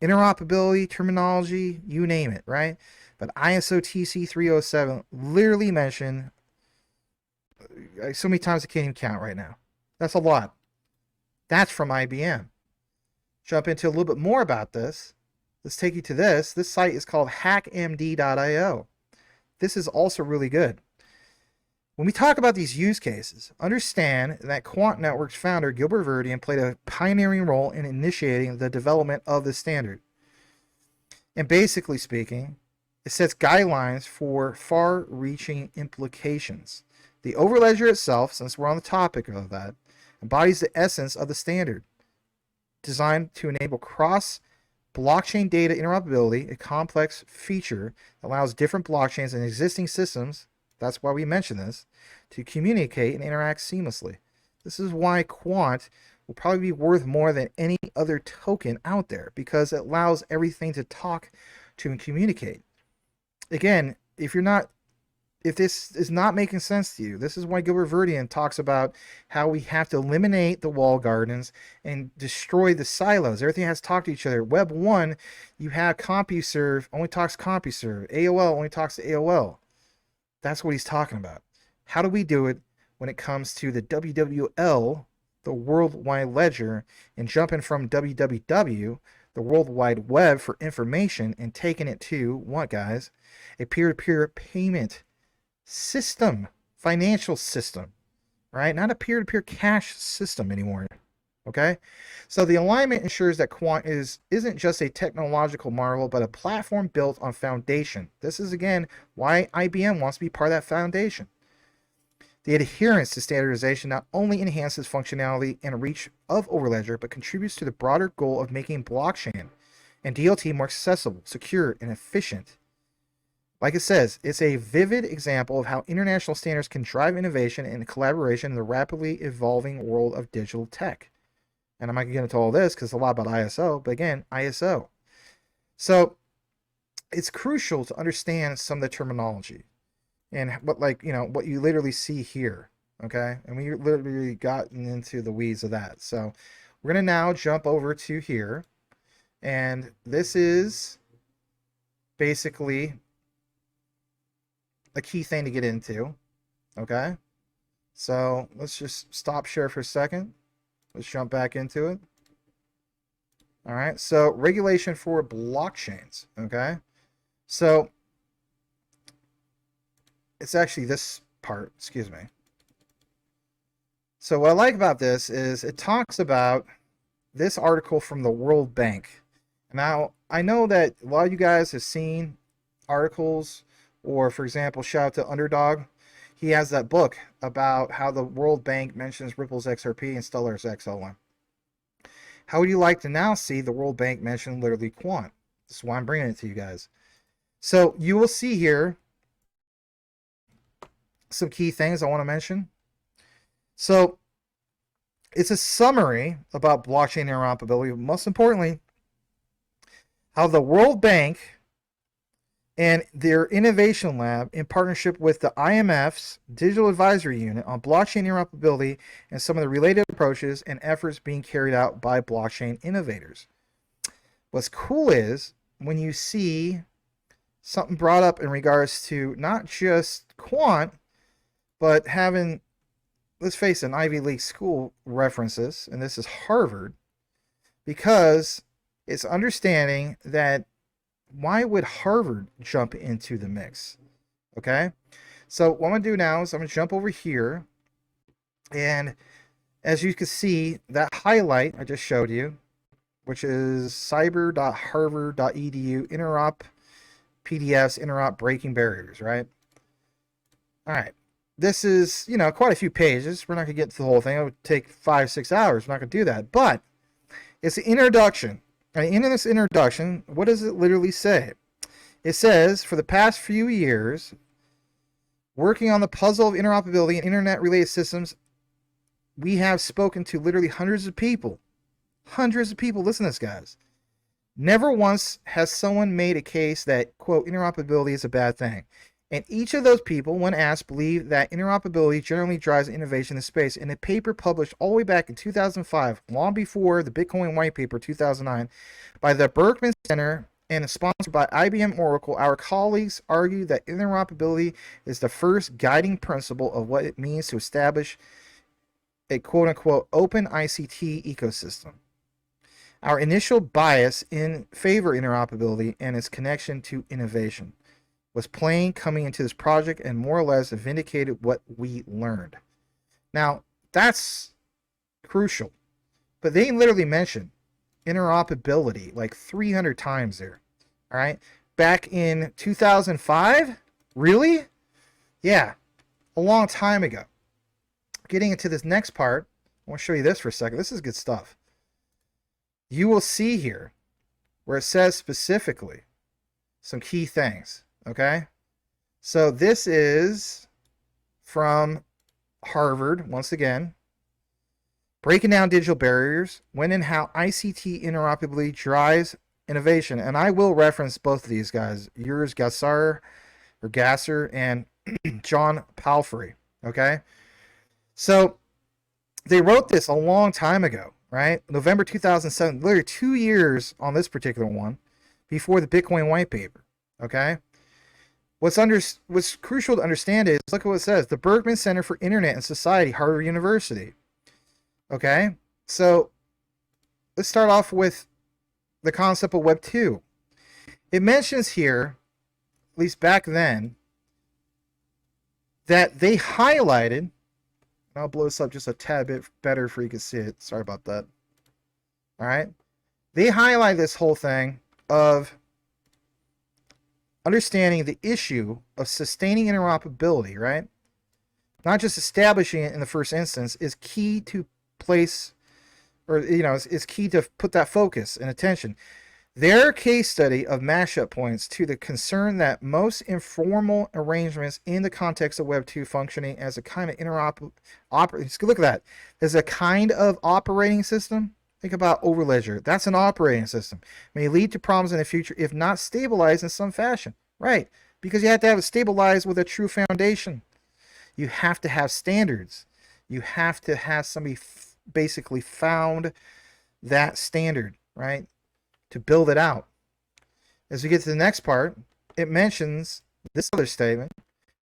interoperability, terminology, you name it, right? But ISO TC307 literally mentioned so many times I can't even count right now. That's a lot. That's from IBM. Jump into a little bit more about this. Let's take you to this. This site is called hackmd.io. This is also really good. When we talk about these use cases, understand that Quant Network's founder, Gilbert Verdian, played a pioneering role in initiating the development of the standard. And basically speaking, it sets guidelines for far-reaching implications. The overledger itself, since we're on the topic of that, embodies the essence of the standard, designed to enable cross-blockchain data interoperability, a complex feature that allows different blockchains and existing systems, that's why we mention this, to communicate and interact seamlessly. This is why Quant will probably be worth more than any other token out there, because it allows everything to talk to and communicate. Again, if you're not if this is not making sense to you, this is why Gilbert Verdian talks about how we have to eliminate the wall gardens and destroy the silos. Everything has to talk to each other. Web 1, you have CompuServe only talks to CompuServe. AOL only talks to AOL. That's what he's talking about. How do we do it when it comes to the WWL, the World Wide Ledger, and jumping from www, the World Wide Web for information, and taking it to what, guys? A peer-to-peer payment system, financial system, right? Not a peer-to-peer cash system anymore. Okay, so the alignment ensures that Quant isn't just a technological marvel, but a platform built on foundation. This is again why IBM wants to be part of that foundation. The adherence to standardization not only enhances functionality and reach of Overledger, but contributes to the broader goal of making blockchain and DLT more accessible, secure, and efficient. Like it says, it's a vivid example of how international standards can drive innovation and collaboration in the rapidly evolving world of digital tech. And I'm not going to get into all this because it's a lot about ISO, but again, ISO. So it's crucial to understand some of the terminology and what you literally see here. Okay. And we literally gotten into the weeds of that. So we're going to now jump over to here. And this is basically a key thing to get into. Okay. So let's just stop share for a second. Let's jump back into it. All right. So regulation for blockchains. Okay. So it's actually this part, excuse me. So what I like about this is it talks about this article from the World Bank. Now, I know that a lot of you guys have seen articles, or for example, shout out to Underdog. He has that book about how the World Bank mentions Ripple's XRP and Stellar's XL1. How would you like to now see the World Bank mention literally Quant? This is why I'm bringing it to you guys. So you will see here some key things I want to mention. So it's a summary about blockchain interoperability, but most importantly, how the World Bank and their innovation lab, in partnership with the IMF's Digital Advisory Unit on blockchain interoperability and some of the related approaches and efforts being carried out by blockchain innovators. What's cool is when you see something brought up in regards to not just Quant, but having, let's face it, an Ivy League school references, and this is Harvard, because it's understanding that why would Harvard jump into the mix? Okay, so what I'm going to do now is I'm going to jump over here, and as you can see, that highlight I just showed you, which is cyber.harvard.edu, interop PDFs, interop breaking barriers, right? All right. This is, quite a few pages. We're not going to get to the whole thing. It would take 5-6 hours. We're not going to do that. But it's an introduction. And in this introduction, what does it literally say? It says, for the past few years, working on the puzzle of interoperability and internet-related systems, we have spoken to literally hundreds of people. Hundreds of people. Listen to this, guys. Never once has someone made a case that, quote, interoperability is a bad thing. And each of those people, when asked, believe that interoperability generally drives innovation in space. In a paper published all the way back in 2005, long before the Bitcoin white paper 2009, by the Berkman Center and sponsored by IBM Oracle, our colleagues argue that interoperability is the first guiding principle of what it means to establish a quote-unquote open ICT ecosystem. Our initial bias in favor of interoperability and its connection to innovation was plain coming into this project and more or less vindicated what we learned. Now, that's crucial. But they literally mentioned interoperability like 300 times there. All right? Back in 2005? Really? Yeah, a long time ago. Getting into this next part, I want to show you this for a second. This is good stuff. You will see here where it says specifically some key things. Okay, so this is from Harvard, once again, breaking down digital barriers, when and how ICT interoperability drives innovation. And I will reference both of these guys, yours, Gasser, and John Palfrey. Okay, so they wrote this a long time ago, right? November 2007, literally 2 years on this particular one, before the Bitcoin white paper. Okay, what's crucial to understand is, look at what it says: the Berkman Center for Internet and Society, Harvard University. Okay, so let's start off with the concept of Web 2. It mentions here, at least back then, that they highlighted, I'll blow this up just a tad bit better for you can see it. Sorry about that. All right. They highlight this whole thing of understanding the issue of sustaining interoperability, right? Not just establishing it in the first instance is key to place, or, is key to put that focus and attention. Their case study of mashup points to the concern that most informal arrangements in the context of Web 2 functioning as a kind of look at that, as a kind of operating system. Think about Overledger. That's an operating system. May lead to problems in the future if not stabilized in some fashion. Right, because you have to have it stabilized with a true foundation. You have to have standards. You have to have somebody basically found that standard, right, to build it out. As we get to the next part, it mentions this other statement: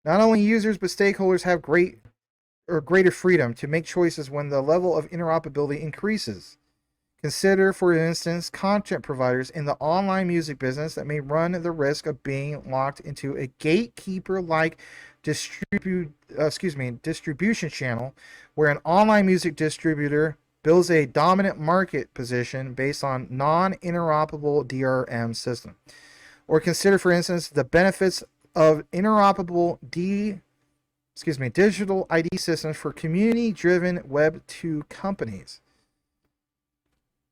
not only users but stakeholders have greater freedom to make choices when the level of interoperability increases. Consider, for instance, content providers in the online music business that may run the risk of being locked into a gatekeeper-like distribution channel, where an online music distributor builds a dominant market position based on non-interoperable DRM system. Or consider, for instance, the benefits of interoperable digital ID systems for community-driven Web 2 companies.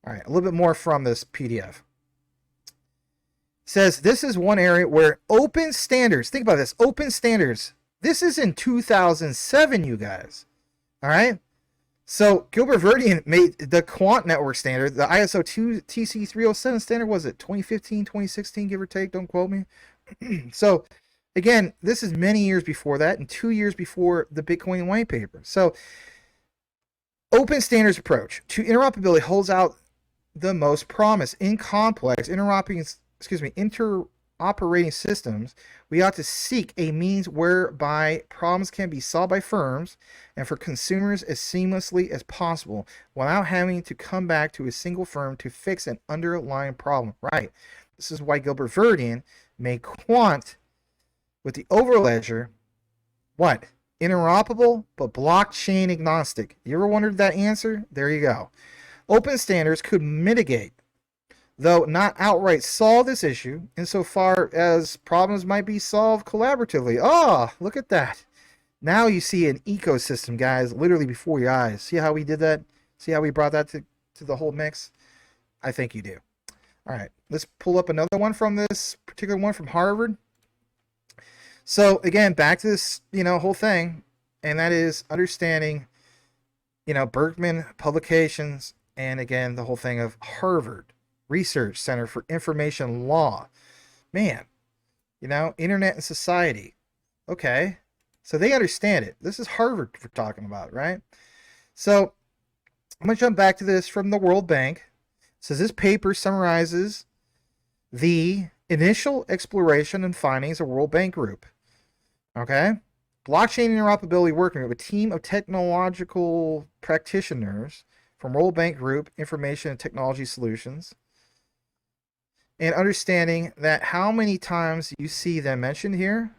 All right, a little bit more from this PDF. It says this is one area where open standards, think about this, open standards. This is in 2007, you guys. All right? So Gilbert Verdian made the Quant network standard, the ISO 2 TC307 standard, was it 2015, 2016, give or take, don't quote me. So again, this is many years before that and 2 years before the Bitcoin white paper. So open standards approach to interoperability holds out the most promise. In complex interoperating systems, we ought to seek a means whereby problems can be solved by firms and for consumers as seamlessly as possible without having to come back to a single firm to fix an underlying problem. Right. This is why Gilbert Verdian made Quant with the Overledger what? Interoperable but blockchain agnostic. You ever wondered that answer? There you go. Open standards could mitigate, though not outright solve, this issue insofar as problems might be solved collaboratively. Oh, look at that. Now you see an ecosystem, guys, literally before your eyes. See how we did that? See how we brought that to the whole mix? I think you do. All right, let's pull up another one from this particular one from Harvard. So again, back to this, whole thing, and that is understanding, Berkman publications, and again, the whole thing of Harvard Research Center for Information Law. Man, Internet and Society. Okay, so they understand it. This is Harvard we're talking about, right? So I'm going to jump back to this from the World Bank. It says this paper summarizes the initial exploration and findings of World Bank Group. Okay, blockchain interoperability working group, a team of technological practitioners from World Bank Group, Information and Technology Solutions, and understanding that how many times you see them mentioned here,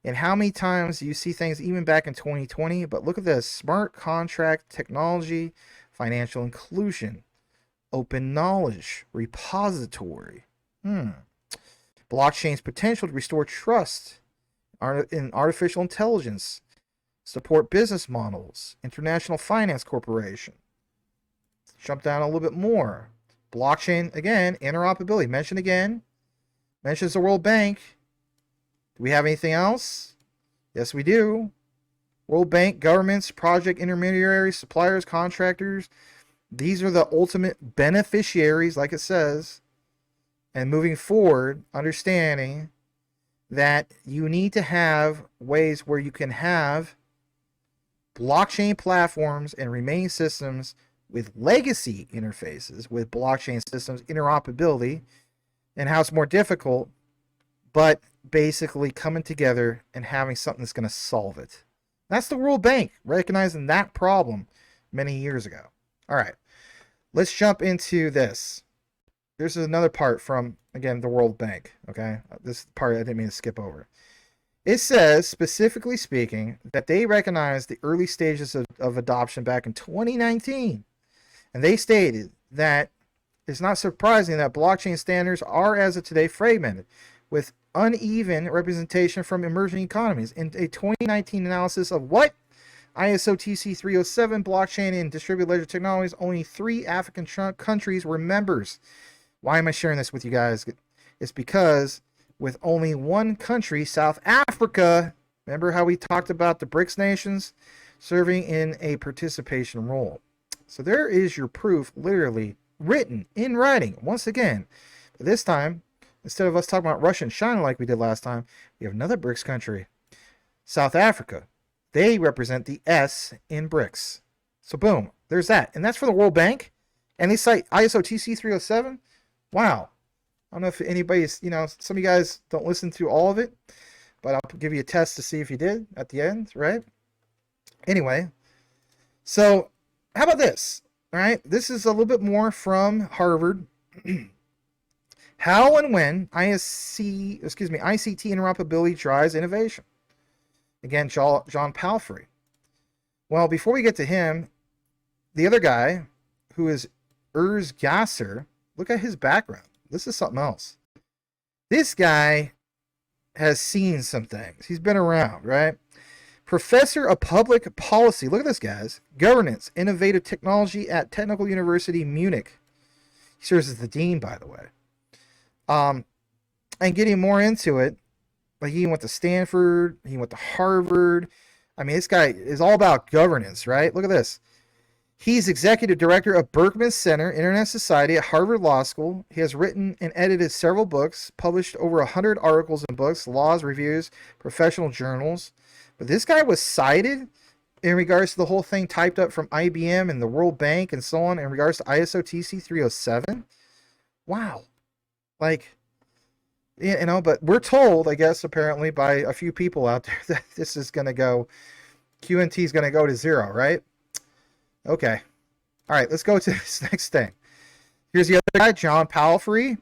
and how many times you see things even back in 2020. But look at this: smart contract technology, financial inclusion, open knowledge repository. Blockchain's potential to restore trust in artificial intelligence, support business models, International Finance Corporation. Jump down a little bit more. Blockchain, again, interoperability, mentioned again. Mentions the World Bank. Do we have anything else? Yes, we do. World Bank, governments, project intermediaries, suppliers, contractors. These are the ultimate beneficiaries, like it says. And moving forward, understanding that you need to have ways where you can have blockchain platforms and remaining systems with legacy interfaces with blockchain systems, interoperability, and how it's more difficult, but basically coming together and having something that's going to solve it. That's the World Bank recognizing that problem many years ago. All right, let's jump into this. This is another part from, again, the World Bank. Okay, this part I didn't mean to skip over. It says, specifically speaking, that they recognized the early stages of adoption back in 2019. And they stated that it's not surprising that blockchain standards are, as of today, fragmented, with uneven representation from emerging economies. In a 2019 analysis of what? ISO TC 307, blockchain and distributed ledger technologies, only 3 African countries were members. Why am I sharing this with you guys? It's because with only one country, South Africa, remember how we talked about the BRICS nations, serving in a participation role. So there is your proof, literally written in writing. Once again, but this time, instead of us talking about Russia and China like we did last time, we have another BRICS country, South Africa. They represent the S in BRICS. So boom, there's that. And that's for the World Bank. And they cite ISO TC 307. Wow. I don't know if anybody's, some of you guys don't listen to all of it, but I'll give you a test to see if you did at the end, right? Anyway, so how about this? All right, this is a little bit more from Harvard. How and when ICT interoperability drives innovation. Again, John Palfrey. Well, before we get to him, the other guy, who is Urs Gasser, look at his background. This is something else. This guy has seen some things. He's been around, right? Professor of Public Policy. Look at this, guys. Governance, Innovative Technology at Technical University Munich. He serves as the dean, by the way. And getting more into it, like he went to Stanford, he went to Harvard. I mean, this guy is all about governance, right? Look at this. He's executive director of Berkman Center, Internet Society at Harvard Law School. He has written and edited several books, published over 100 articles and books, laws, reviews, professional journals. But this guy was cited in regards to the whole thing typed up from IBM and the World Bank and so on in regards to ISO TC 307. Wow. Like, but we're told, I guess, apparently by a few people out there that this is going to go, QNT is going to go to 0, right? Okay. All right, let's go to this next thing. Here's the other guy, John Palfrey.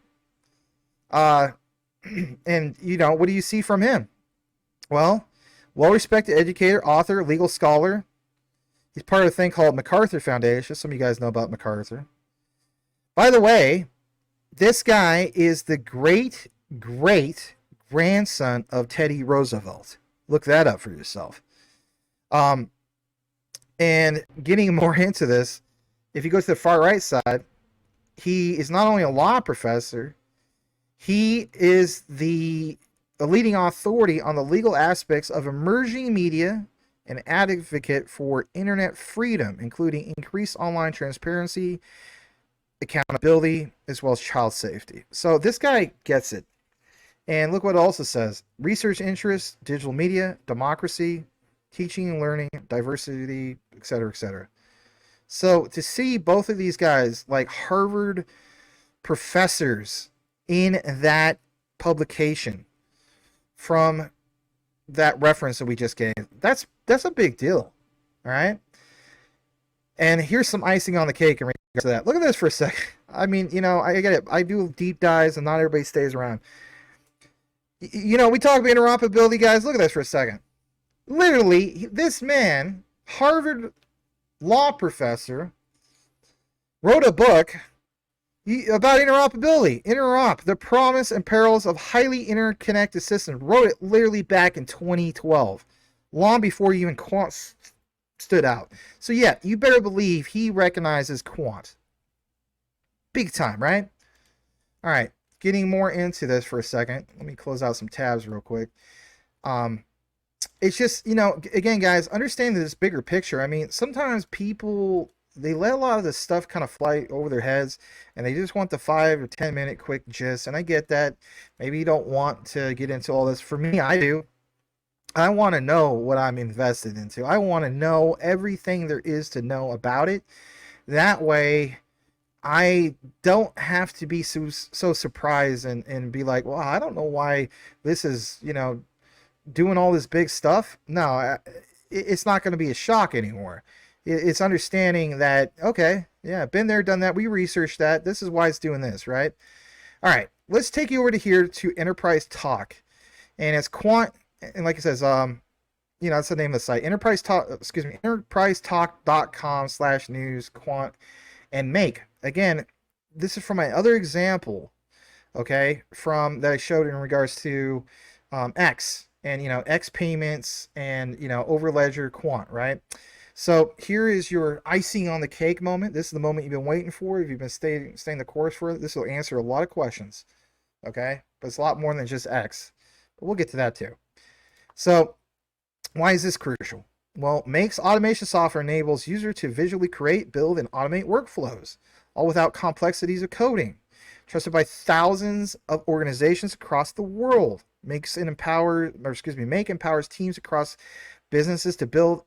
And, what do you see from him? Well, well-respected educator, author, legal scholar. He's part of a thing called MacArthur Foundation. Some of you guys know about MacArthur. By the way, this guy is the great-great-grandson of Teddy Roosevelt. Look that up for yourself. And getting more into this, if you go to the far right side, he is not only a law professor, he is a leading authority on the legal aspects of emerging media and advocate for internet freedom, including increased online transparency, accountability, as well as child safety. So this guy gets it. And look what it also says. Research interests, digital media, democracy, teaching and learning, diversity, etc., etc. So to see both of these guys, like Harvard professors, in that publication from that reference that we just gave, that's a big deal. All right. And here's some icing on the cake in regards to that. Look at this for a second. I mean, I get it. I do deep dives and not everybody stays around. We talk about interoperability, guys. Look at this for a second. Literally, this man, Harvard law professor, wrote a book about interoperability. Interop, the promise and perils of highly interconnected systems. Wrote it literally back in 2012, long before even Quant stood out. So yeah, you better believe he recognizes Quant. Big time, right? All right, getting more into this for a second. Let me close out some tabs real quick. It's just, again, guys, understand this bigger picture. I mean, sometimes people, they let a lot of this stuff kind of fly over their heads, and they just want the 5 or 10 minute quick gist. And I get that. Maybe you don't want to get into all this. For me, I do. I want to know what I'm invested into. I want to know everything there is to know about it. That way, I don't have to be so surprised and be like, well, I don't know why this is, doing all this big stuff. No, it's not going to be a shock anymore. It's understanding that, okay, yeah, been there, done that. We researched that. This is why it's doing this, right? All right, let's take you over to here to Enterprise Talk. And it's Quant, and like it says, that's the name of the site. enterprisetalk.com/news, Quant, and Make. Again, this is from my other example, okay, from that I showed in regards to X and X payments and Overledger Quant, right? So here is your icing on the cake moment. This is the moment you've been waiting for. If you've been staying the course for it, this will answer a lot of questions, okay? But it's a lot more than just X. But we'll get to that too. So why is this crucial? Well, Make's automation software enables user to visually create, build, and automate workflows, all without complexities of coding. Trusted by thousands of organizations across the world. Make empowers teams across businesses to build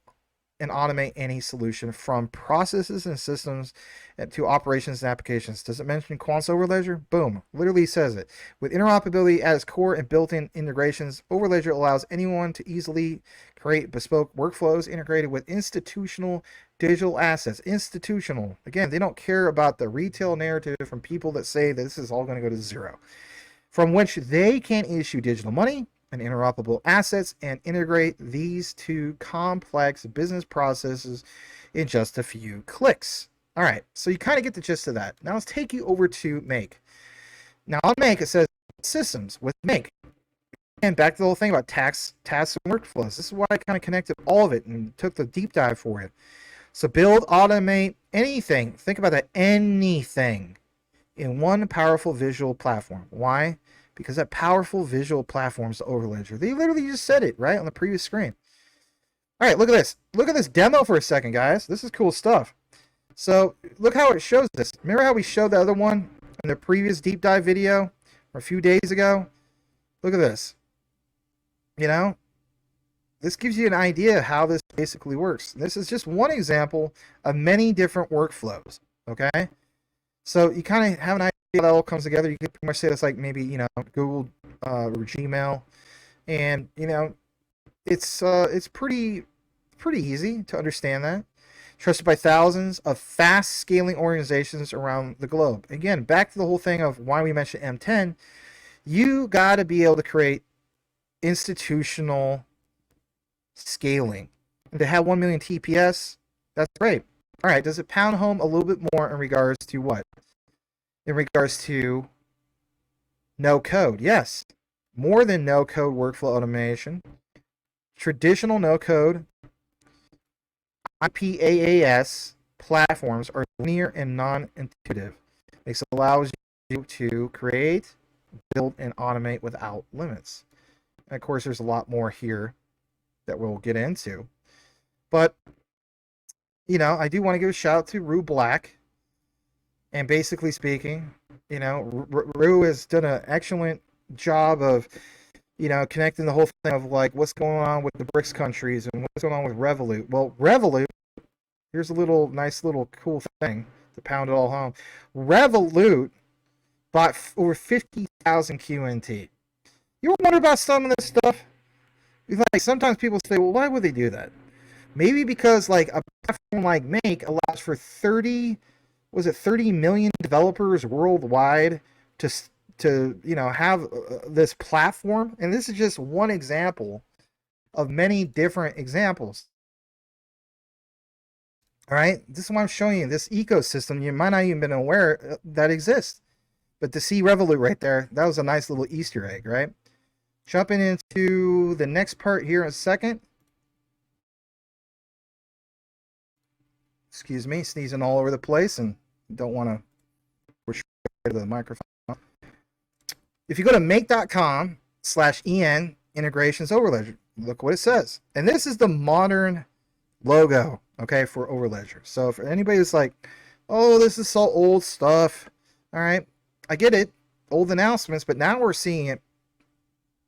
and automate any solution from processes and systems to operations and applications. Does it mention Quant's Overledger? Boom. Literally says it. With interoperability at its core and built-in integrations, Overledger allows anyone to easily create bespoke workflows integrated with institutional digital assets. Institutional. Again, they don't care about the retail narrative from people that say that this is all going to go to zero, from which they can issue digital money and interoperable assets and integrate these two complex business processes in just a few clicks. All right, so you kind of get the gist of that. Now let's take you over to Make. Now on Make, it says systems with Make. And back to the whole thing about tasks, and workflows. This is why I kind of connected all of it and took the deep dive for it. So build, automate, anything. Think about that, anything in one powerful visual platform. Why? Because that powerful visual platform is the Overledger. They literally just said it right on the previous screen. All right, look at this. Look at this demo for a second, guys. This is cool stuff. So look how it shows this. Remember how we showed the other one in the previous deep dive video a few days ago? Look at this. This gives you an idea how this basically works. This is just one example of many different workflows, okay? So you kind of have an idea how that all comes together. You could pretty much say that's like maybe, Google or Gmail. And, it's pretty easy to understand that. Trusted by thousands of fast-scaling organizations around the globe. Again, back to the whole thing of why we mentioned M10, you got to be able to create institutional scaling. And to have 1 million TPS, that's great. All right, does it pound home a little bit more in regards to what? In regards to no code. Yes, more than no code workflow automation. Traditional no code IPAAS platforms are linear and non-intuitive. This allows you to create, build, and automate without limits. And of course, there's a lot more here that we'll get into. But, I do want to give a shout out to Rue Black. And basically speaking, Rue has done an excellent job of, connecting the whole thing of like what's going on with the BRICS countries and what's going on with Revolut. Well, Revolut, here's a nice little cool thing to pound it all home. Revolut bought over 50,000 QNT. You ever wonder about some of this stuff? Like sometimes people say, well, why would they do that? Maybe because like a platform like Make allows for 30 million developers worldwide to have this platform. And this is just one example of many different examples. All right, this is what I'm showing you, this ecosystem. You might not even been aware that exists. But to see Revolut right there, that was a nice little Easter egg, right? Jumping into the next part here in a second. Excuse me, sneezing all over the place and don't want to push the microphone. If you go to make.com/en integrations Overledger, look what it says. And this is the modern logo, okay, for Overledger. So for anybody who's like, oh, this is so old stuff, all right, I get it, old announcements, but now we're seeing it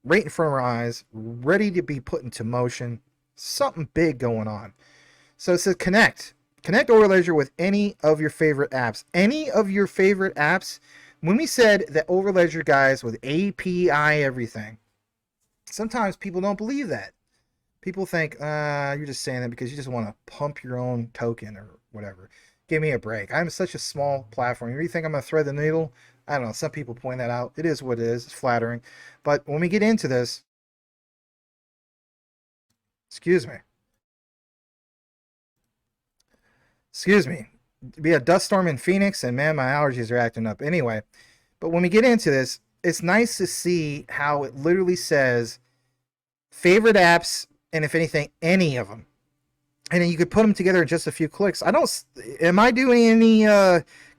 right in front of our eyes, ready to be put into motion. Something big going on. So it says connect. Connect Overledger with any of your favorite apps. Any of your favorite apps. When we said that Overledger, guys, with API everything, sometimes people don't believe that. People think, you're just saying that because you just want to pump your own token or whatever. Give me a break. I'm such a small platform. You really think I'm going to thread the needle? I don't know. Some people point that out. It is what it is. It's flattering. But when we get into this, excuse me. Excuse me. We had dust storm in Phoenix, and man, my allergies are acting up. Anyway, but when we get into this, it's nice to see how it literally says favorite apps, and if anything, any of them. And then you could put them together in just a few clicks. Am I doing any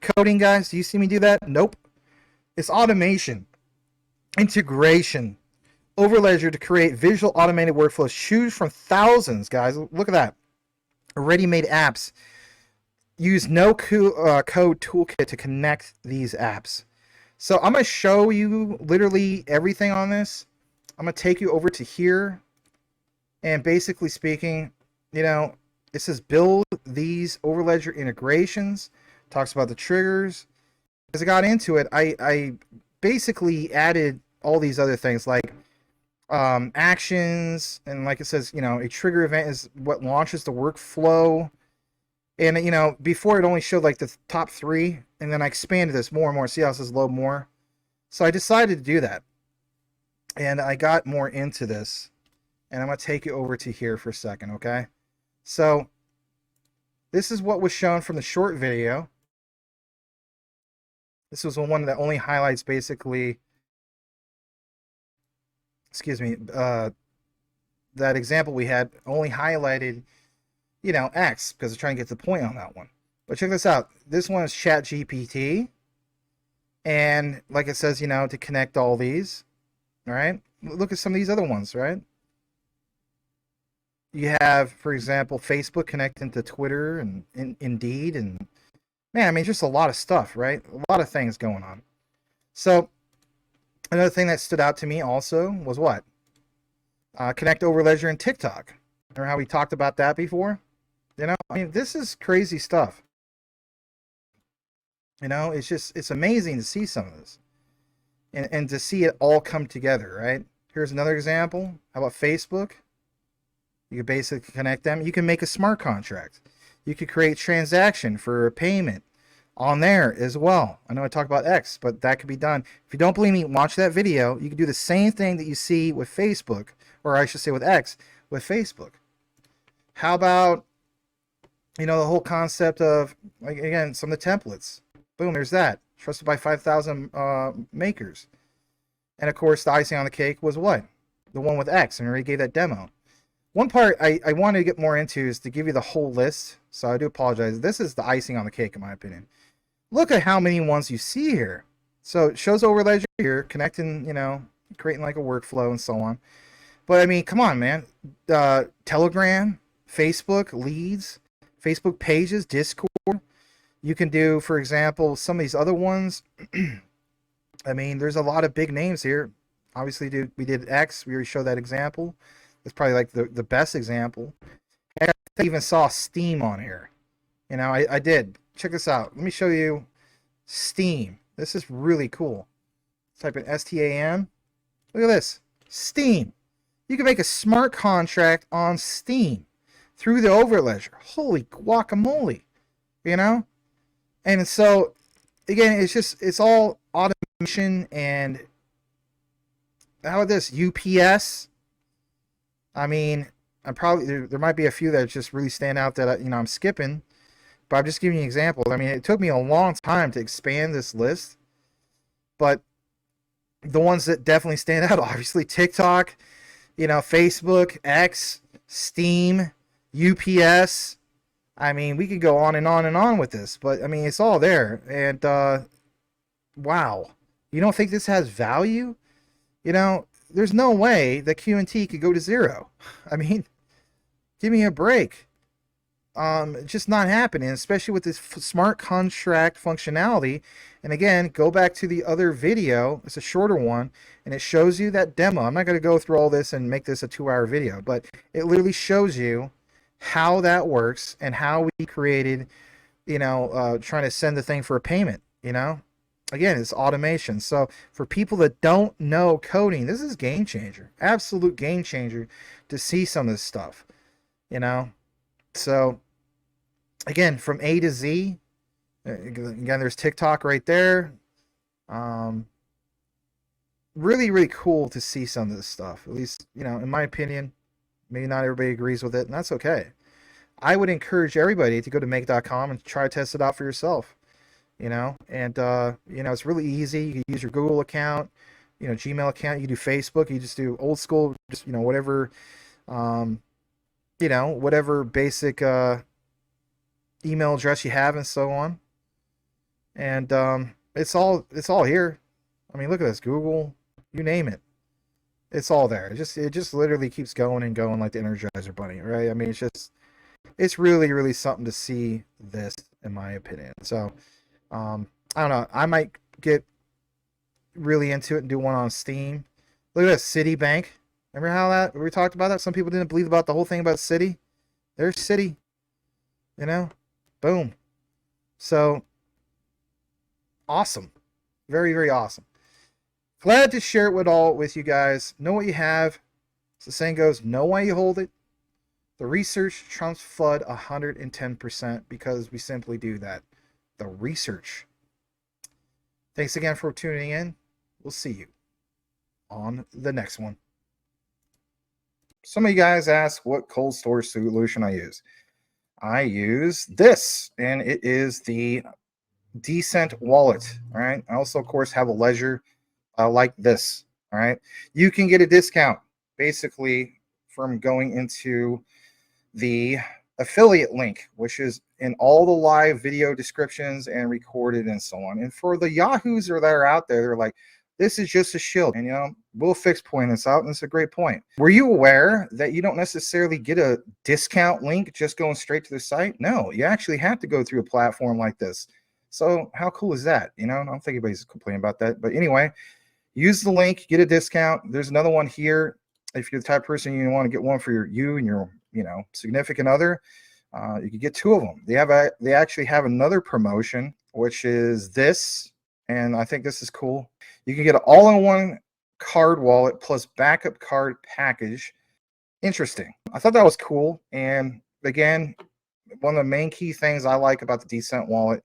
coding, guys? Do you see me do that? Nope. It's automation, integration, Overledger to create visual automated workflows. Choose from thousands, guys. Look at that. Already made apps. Use no code toolkit to connect these apps. So I'm going to show you literally everything on this. I'm going to take you over to here. And basically speaking, it says build these Overledger integrations. Talks about the triggers. As I got into it, I basically added all these other things like actions. And like it says, a trigger event is what launches the workflow. And, before it only showed like the top 3, and then I expanded this more and more. See how it says load more? So I decided to do that. And I got more into this. And I'm going to take you over to here for a second, okay? So this is what was shown from the short video. This was one that only highlights basically, that example we had only highlighted X, because they're trying to get to the point on that one. But check this out. This one is ChatGPT. And like it says, to connect all these. All right. Look at some of these other ones, right? You have, for example, Facebook connecting to Twitter and Indeed. And man, I mean, just a lot of stuff, right? A lot of things going on. So another thing that stood out to me also was what? Connect Overledger and TikTok. Remember how we talked about that before? I mean, this is crazy stuff. It's amazing to see some of this. And to see it all come together, right? Here's another example. How about Facebook? You can basically connect them. You can make a smart contract. You could create transaction for a payment on there as well. I know I talked about X, but that could be done. If you don't believe me, watch that video. You can do the same thing that you see with Facebook, or I should say with X, with Facebook. How about, the whole concept of, like, again, some of the templates. Boom, there's that. Trusted by 5,000 makers. And of course, the icing on the cake was what? The one with X, and I already gave that demo. One part I wanted to get more into is to give you the whole list. So I do apologize. This is the icing on the cake, in my opinion. Look at how many ones you see here. So it shows Overledger here, connecting, creating like a workflow and so on. But I mean, come on, man. Telegram, Facebook, leads, Facebook pages, Discord. You can do, for example, some of these other ones. I mean, there's a lot of big names here. Obviously, we did X. We already showed that example. It's probably like the best example. And I even saw Steam on here. I did. Check this out. Let me show you Steam. This is really cool. Type in STAM. Look at this. Steam. You can make a smart contract on Steam through the Overledger. Holy guacamole. And so, again, it's all automation. And how about this? UPS. I mean, there might be a few that just really stand out that I'm skipping, but I'm just giving you examples. I mean, it took me a long time to expand this list, but the ones that definitely stand out, obviously TikTok, Facebook, X, Steam, UPS. I mean, we could go on and on and on with this, but I mean, it's all there. And wow, you don't think this has value? There's no way that QNT could go to 0. I mean, give me a break. just not happening, especially with this smart contract functionality. And again, go back to the other video. It's a shorter one, and it shows you that demo. I'm not going to go through all this and make this a 2-hour video, but it literally shows you how that works and how we created, trying to send the thing for a payment. Again, it's automation. So for people that don't know coding, this is game changer, absolute game changer to see some of this stuff. So again, from A to Z, again, there's TikTok right there. Really, really cool to see some of this stuff. At least, in my opinion, maybe not everybody agrees with it, and that's okay. I would encourage everybody to go to make.com and try to test it out for yourself. And it's really easy. You can use your Google account, Gmail account. You can do Facebook. You just do old school, just whatever, whatever basic email address you have, and so on. And it's all here. I mean, look at this, Google, you name it, it's all there. It just literally keeps going and going like the Energizer Bunny, right? I mean, it's really, really something to see this, in my opinion. So I don't know. I might get really into it and do one on Steam. Look at this, Citibank. Remember how we talked about that? Some people didn't believe about the whole thing about Citi. There's Citi. Boom. So awesome. Very, very awesome. Glad to share it with you guys. Know what you have. As the saying goes, know why you hold it. The research trumps FUD 110% because we simply do that. The research. Thanks again for tuning in. We'll see you on the next one. Some of you guys ask what cold storage solution I use. I use this, and it is the Decent wallet. All right. I also, of course, have a ledger like this. All right. You can get a discount basically from going into the affiliate link, which is in all the live video descriptions and recorded and so on. And for the yahoos that are out there, they're like, this is just a shield. And, we'll point this out. And it's a great point. Were you aware that you don't necessarily get a discount link just going straight to the site? No, you actually have to go through a platform like this. So how cool is that? I don't think anybody's complaining about that. But anyway, use the link, get a discount. There's another one here. If you're the type of person you want to get one for you and your significant other, you can get 2 of them. They actually have another promotion, which is this, and I think this is cool. You can get an all-in-one card wallet plus backup card package. Interesting. I thought that was cool. And again, one of the main key things I like about the Decent wallet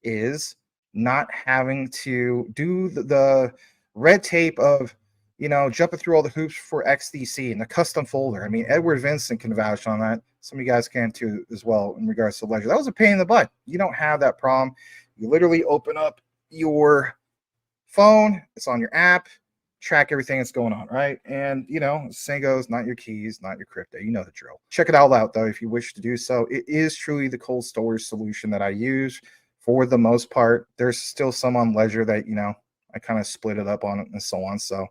is not having to do the red tape of jumping through all the hoops for XDC and the custom folder. I mean, Edward Vincent can vouch on that. Some of you guys can too as well in regards to ledger. That was a pain in the butt. You don't have that problem. You literally open up your phone, it's on your app, track everything that's going on, right? And saying goes, not your keys, not your crypto. You know the drill. Check it all out though if you wish to do so. It is truly the cold storage solution that I use for the most part. There's still some on ledger that I kind of split it up on it and so on. So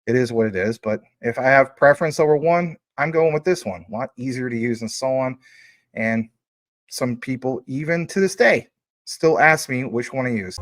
it is what it is. But if I have preference over one, I'm going with this one. A lot easier to use and so on. And some people, even to this day, still ask me which one to use.